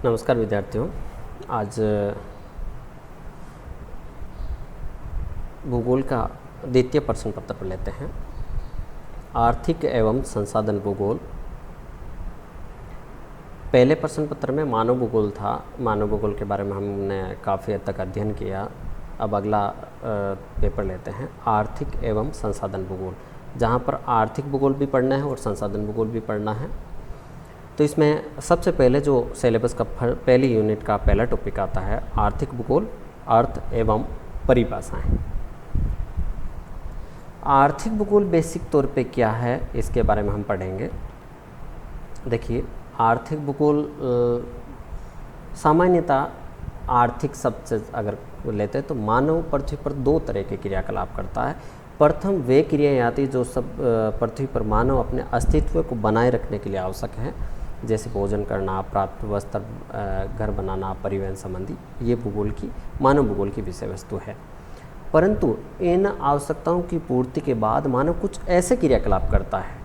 नमस्कार विद्यार्थियों। आज भूगोल का द्वितीय प्रश्न पत्र पर लेते हैं। आर्थिक एवं संसाधन भूगोल। पहले प्रश्न पत्र में मानव भूगोल था। मानव भूगोल के बारे में हमने काफ़ी हद तक अध्ययन किया। अब अगला पेपर लेते हैं आर्थिक एवं संसाधन भूगोल, जहाँ पर आर्थिक भूगोल भी पढ़ना है और संसाधन भूगोल भी पढ़ना है। तो इसमें सबसे पहले जो सिलेबस का पहली यूनिट का पहला टॉपिक आता है आर्थिक भूगोल, अर्थ एवं परिभाषाएं। आर्थिक भूगोल बेसिक तौर पे क्या है इसके बारे में हम पढ़ेंगे। देखिए, आर्थिक भूगोल सामान्यतः आर्थिक शब्द से अगर लेते हैं तो मानव पृथ्वी पर दो तरह के क्रियाकलाप करता है। प्रथम वे क्रियाएं आती जो सब पृथ्वी पर मानव अपने अस्तित्व को बनाए रखने के लिए आवश्यक है, जैसे भोजन करना, प्राप्त वस्त्र, घर बनाना, परिवहन संबंधी। ये मानव भूगोल की विषय वस्तु है। परंतु इन आवश्यकताओं की पूर्ति के बाद मानव कुछ ऐसे क्रियाकलाप करता है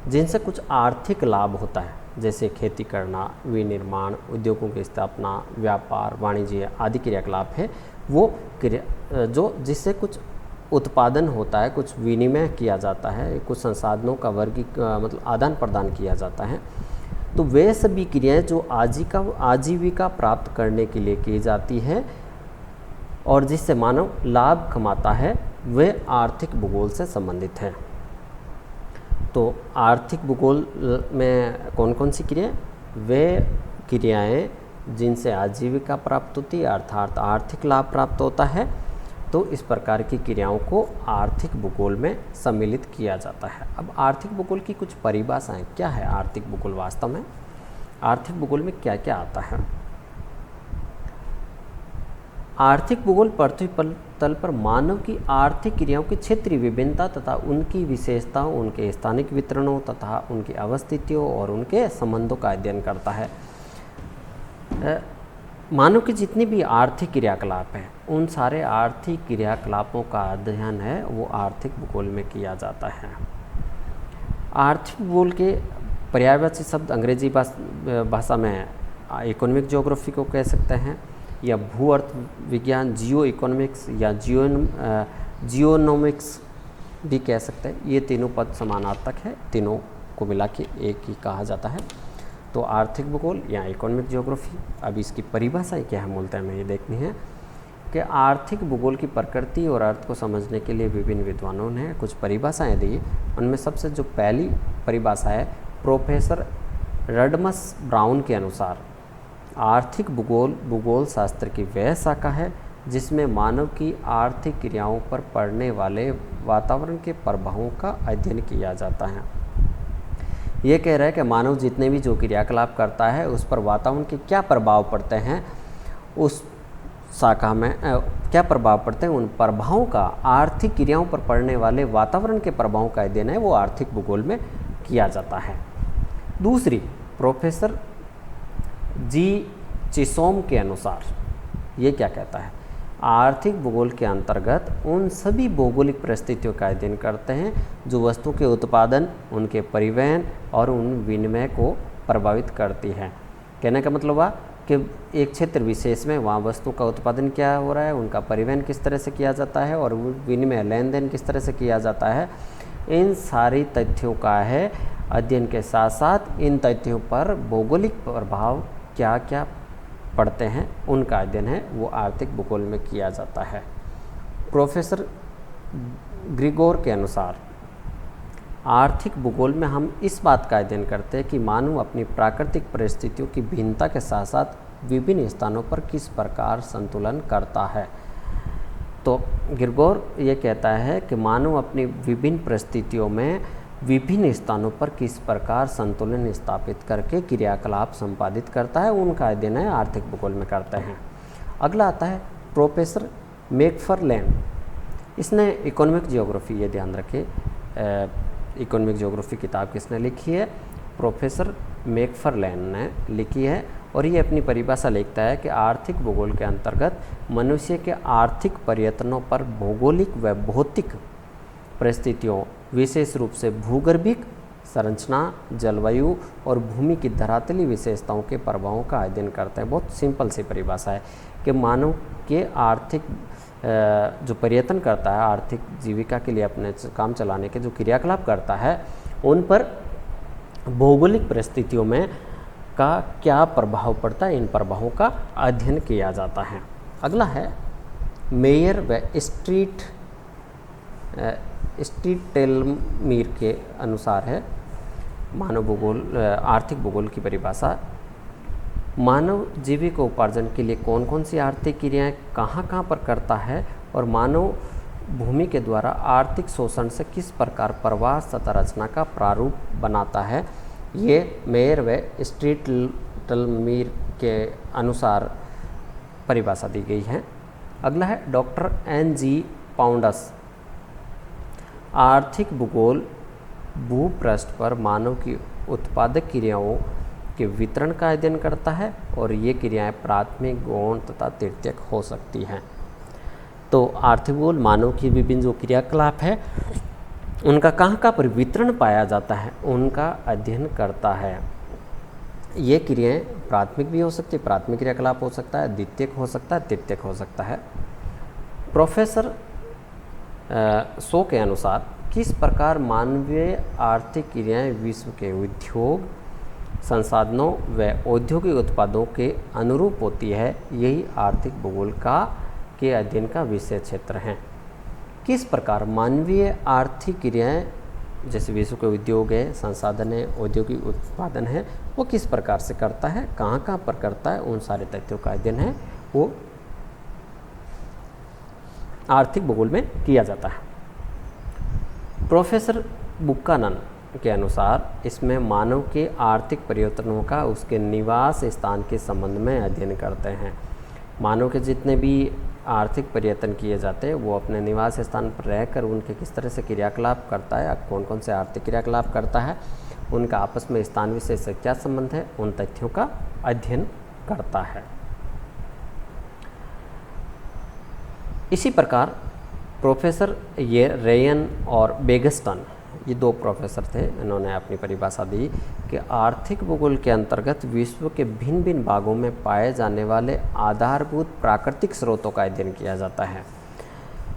जिनसे कुछ आर्थिक लाभ होता है, जैसे खेती करना, विनिर्माण, उद्योगों की स्थापना, व्यापार, वाणिज्य आदि क्रियाकलाप है वो जिससे कुछ उत्पादन होता है, कुछ विनिमय किया जाता है, कुछ संसाधनों का मतलब आदान प्रदान किया जाता है। तो वे सभी क्रियाएं जो आजीविका प्राप्त करने के लिए की जाती है और जिससे मानव लाभ कमाता है, वे आर्थिक भूगोल से संबंधित हैं। तो आर्थिक भूगोल में कौन कौन सी क्रियाएं? वे क्रियाएं जिनसे आजीविका प्राप्त होती है अर्थात आर्थिक लाभ प्राप्त होता है। तो इस प्रकार की क्रियाओं को आर्थिक भूगोल में सम्मिलित किया जाता है। अब आर्थिक भूगोल की कुछ परिभाषाएं क्या है। आर्थिक भूगोल वास्तव में आर्थिक भूगोल में क्या क्या आता है? आर्थिक भूगोल पृथ्वी तल पर मानव की आर्थिक क्रियाओं की क्षेत्रीय विभिन्नता तथा उनकी विशेषताओं, उनके स्थानिक वितरणों तथा उनकी अवस्थितियों और उनके संबंधों का अध्ययन करता है। मानव की जितनी भी आर्थिक क्रियाकलाप है उन सारे आर्थिक क्रियाकलापों का अध्ययन है वो आर्थिक भूगोल में किया जाता है। आर्थिक भूगोल के पर्यायवाची शब्द अंग्रेजी भाषा में इकोनॉमिक ज्योग्राफी को कह सकते हैं, या भू अर्थ विज्ञान, जियो इकोनॉमिक्स या जियोनोमिक्स भी कह सकते हैं। ये तीनों पद समानार्थक है, तीनों को मिला के एक ही कहा जाता है। तो आर्थिक भूगोल या इकोनॉमिक ज्योग्राफी। अब इसकी परिभाषाएं क्या है मूलतः में ये देखनी है कि आर्थिक भूगोल की प्रकृति और अर्थ को समझने के लिए विभिन्न विद्वानों ने कुछ परिभाषाएं दी। उनमें सबसे जो पहली परिभाषा है प्रोफेसर रडमस ब्राउन के अनुसार, आर्थिक भूगोल शास्त्र की वह शाखा है जिसमें मानव की आर्थिक क्रियाओं पर पड़ने वाले वातावरण के प्रभावों का अध्ययन किया जाता है। ये कह रहा है कि मानव जितने भी जो क्रियाकलाप करता है उस पर वातावरण के क्या प्रभाव पड़ते हैं, उस शाखा में क्या प्रभाव पड़ते हैं, उन प्रभावों का आर्थिक क्रियाओं पर पड़ने वाले वातावरण के प्रभावों का अध्ययन है वो आर्थिक भूगोल में किया जाता है। दूसरी, प्रोफेसर जी चिसोम के अनुसार ये क्या कहता है, आर्थिक भूगोल के अंतर्गत उन सभी भौगोलिक परिस्थितियों का अध्ययन करते हैं जो वस्तु के उत्पादन, उनके परिवहन और उन विनिमय को प्रभावित करती है। कहने का मतलब हुआ कि एक क्षेत्र विशेष में वहाँ वस्तु का उत्पादन क्या हो रहा है, उनका परिवहन किस तरह से किया जाता है और विनिमय लेन देन किस तरह से किया जाता है। इन सारी तथ्यों का है अध्ययन के साथ साथ इन तथ्यों पर भौगोलिक प्रभाव क्या क्या पढ़ते हैं उनका अध्ययन है वो आर्थिक भूगोल में किया जाता है। प्रोफेसर ग्रिगोर के अनुसार आर्थिक भूगोल में हम इस बात का अध्ययन करते हैं कि मानव अपनी प्राकृतिक परिस्थितियों की भिन्नता के साथ साथ विभिन्न स्थानों पर किस प्रकार संतुलन करता है। तो ग्रिगोर ये कहता है कि मानव अपनी विभिन्न परिस्थितियों में विभिन्न स्थानों पर किस प्रकार संतुलन स्थापित करके क्रियाकलाप संपादित करता है उनका अध्ययन है आर्थिक भूगोल में करते हैं। अगला आता है प्रोफेसर मैकफरलैन। इसने इकोनॉमिक ज्योग्राफी, ये ध्यान रखें, इकोनॉमिक ज्योग्राफी किताब किसने लिखी है? प्रोफेसर मैकफरलैन ने लिखी है और ये अपनी परिभाषा लिखता है कि आर्थिक भूगोल के अंतर्गत मनुष्य के आर्थिक प्रयत्नों पर भौगोलिक व भौतिक परिस्थितियों, विशेष रूप से भूगर्भिक, संरचना, जलवायु और भूमि की धरातली विशेषताओं के प्रभावों का अध्ययन करते हैं। बहुत सिंपल सी परिभाषा है कि मानव के आर्थिक जो पर्यटन करता है, आर्थिक जीविका के लिए अपने काम चलाने के जो क्रियाकलाप करता है, उन पर भौगोलिक परिस्थितियों में का क्या प्रभाव पड़ता है, इन प्रभावों का अध्ययन किया जाता है। अगला है मेयर व स्ट्रीटेलमीर के अनुसार है मानव भूगोल, आर्थिक भूगोल की परिभाषा। मानव जीविका उपार्जन के लिए कौन कौन सी आर्थिक क्रियाएं कहाँ कहाँ पर करता है और मानव भूमि के द्वारा आर्थिक शोषण से किस प्रकार प्रवास तथा रचना का प्रारूप बनाता है, ये मेयर व स्ट्रीटेलमीर के अनुसार परिभाषा दी गई है। अगला है डॉक्टर NG पाउंडस, आर्थिक भूगोल भूपृष्ठ पर मानव की उत्पादक क्रियाओं के वितरण का अध्ययन करता है और ये क्रियाएं प्राथमिक, गौण तथा तृतीयक हो सकती हैं। तो आर्थिक भूगोल मानव की विभिन्न जो क्रियाकलाप है उनका कहाँ कहाँ पर वितरण पाया जाता है, उनका अध्ययन करता है। ये क्रियाएं प्राथमिक भी हो सकती है, प्राथमिक क्रियाकलाप हो सकता है, द्वितीयक हो सकता है, तृतीयक हो सकता है। प्रोफेसर शो के अनुसार किस प्रकार मानवीय आर्थिक क्रियाएं विश्व के उद्योग, संसाधनों व औद्योगिक उत्पादों के अनुरूप होती है, यही आर्थिक भूगोल के अध्ययन का विषय क्षेत्र है। किस प्रकार मानवीय आर्थिक क्रियाएं, जैसे विश्व के उद्योग है, संसाधन है, औद्योगिक उत्पादन है, वो किस प्रकार से करता है, कहाँ कहाँ पर करता है, उन सारे तथ्यों का अध्ययन है वो आर्थिक भूगोल में किया जाता है। प्रोफेसर बुक्कानन के अनुसार इसमें मानव के आर्थिक परिवर्तनों का उसके निवास स्थान के संबंध में अध्ययन करते हैं। मानव के जितने भी आर्थिक पर्यटन किए जाते हैं वो अपने निवास स्थान पर रहकर उनके किस तरह से क्रियाकलाप करता है, कौन कौन से आर्थिक क्रियाकलाप करता है, उनका आपस में स्थान विशेष से क्या संबंध है, उन तथ्यों का अध्ययन करता है। इसी प्रकार प्रोफेसर ये रेयन और बेगस्टन, ये दो प्रोफेसर थे, इन्होंने अपनी परिभाषा दी कि आर्थिक भूगोल के अंतर्गत विश्व के भिन्न भिन्न भागों में पाए जाने वाले आधारभूत प्राकृतिक स्रोतों का अध्ययन किया जाता है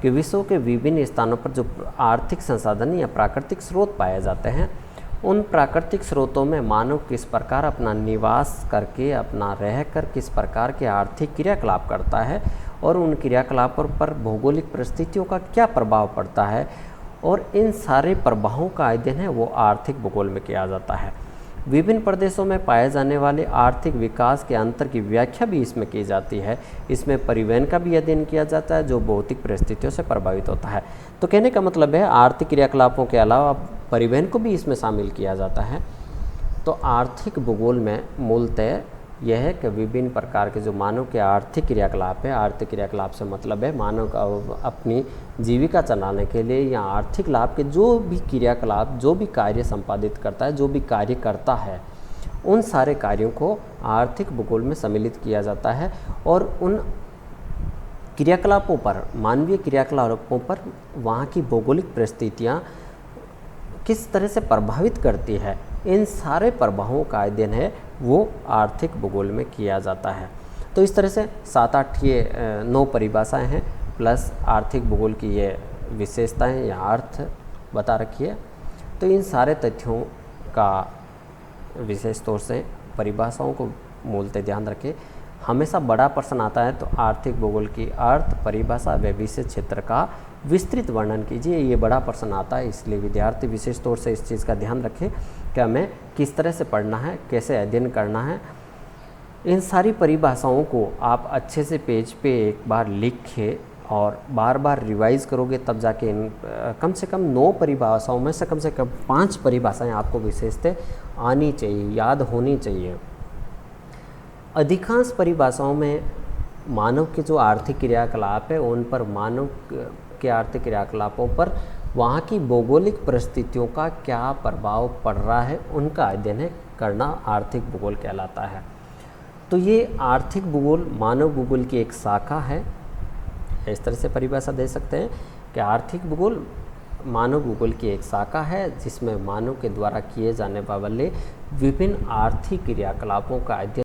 कि विश्व के विभिन्न स्थानों पर जो आर्थिक संसाधन या प्राकृतिक स्रोत पाए जाते हैं, उन प्राकृतिक स्रोतों में मानव किस प्रकार अपना निवास करके, अपना रहकर किस प्रकार के आर्थिक क्रियाकलाप करता है और उन क्रियाकलापों पर भौगोलिक परिस्थितियों का क्या प्रभाव पड़ता है, और इन सारे प्रभावों का अध्ययन है वो आर्थिक भूगोल में किया जाता है। विभिन्न प्रदेशों में पाए जाने वाले आर्थिक विकास के अंतर की व्याख्या भी इसमें की जाती है। इसमें परिवहन का भी अध्ययन किया जाता है जो भौतिक परिस्थितियों से प्रभावित होता है। तो कहने का मतलब है आर्थिक क्रियाकलापों के अलावा परिवहन को भी इसमें शामिल किया जाता है। तो आर्थिक भूगोल में मूलतः यह है कि विभिन्न प्रकार के जो मानव के आर्थिक क्रियाकलाप है, आर्थिक क्रियाकलाप से मतलब है मानव का अपनी जीविका चलाने के लिए या आर्थिक लाभ के जो भी क्रियाकलाप, जो भी कार्य संपादित करता है, जो भी कार्य करता है, उन सारे कार्यों को आर्थिक भूगोल में सम्मिलित किया जाता है और उन क्रियाकलापों पर, मानवीय क्रियाकलापों पर वहाँ की भौगोलिक परिस्थितियाँ किस तरह से प्रभावित करती है, इन सारे प्रभावों का अध्ययन है वो आर्थिक भूगोल में किया जाता है। तो इस तरह से 7-8 ये 9 परिभाषाएं हैं प्लस आर्थिक भूगोल की ये विशेषताएं या अर्थ बता रखी है। तो इन सारे तथ्यों का विशेष तौर से परिभाषाओं को मूलतः ध्यान रखें। हमेशा बड़ा प्रश्न आता है तो आर्थिक भूगोल की अर्थ, परिभाषा व विशेष क्षेत्र का विस्तृत वर्णन कीजिए, ये बड़ा प्रश्न आता है। इसलिए विद्यार्थी विशेष तौर से इस चीज़ का ध्यान रखें कि हमें किस तरह से पढ़ना है, कैसे अध्ययन करना है। इन सारी परिभाषाओं को आप अच्छे से पेज पे एक बार लिखें और बार बार रिवाइज करोगे तब जाके इन कम से कम 9 परिभाषाओं में से कम 5 परिभाषाएं आपको विशेषतः आनी चाहिए, याद होनी चाहिए। अधिकांश परिभाषाओं में मानव के जो आर्थिक क्रियाकलाप है उन पर, मानव के आर्थिक क्रियाकलापों पर वहाँ की भौगोलिक परिस्थितियों का क्या प्रभाव पड़ रहा है, उनका अध्ययन करना आर्थिक भूगोल कहलाता है। तो ये आर्थिक भूगोल मानव भूगोल की एक शाखा है। इस तरह से परिभाषा दे सकते हैं कि आर्थिक भूगोल मानव भूगोल की एक शाखा है जिसमें मानव के द्वारा किए जाने वाले विभिन्न आर्थिक क्रियाकलापों का अध्ययन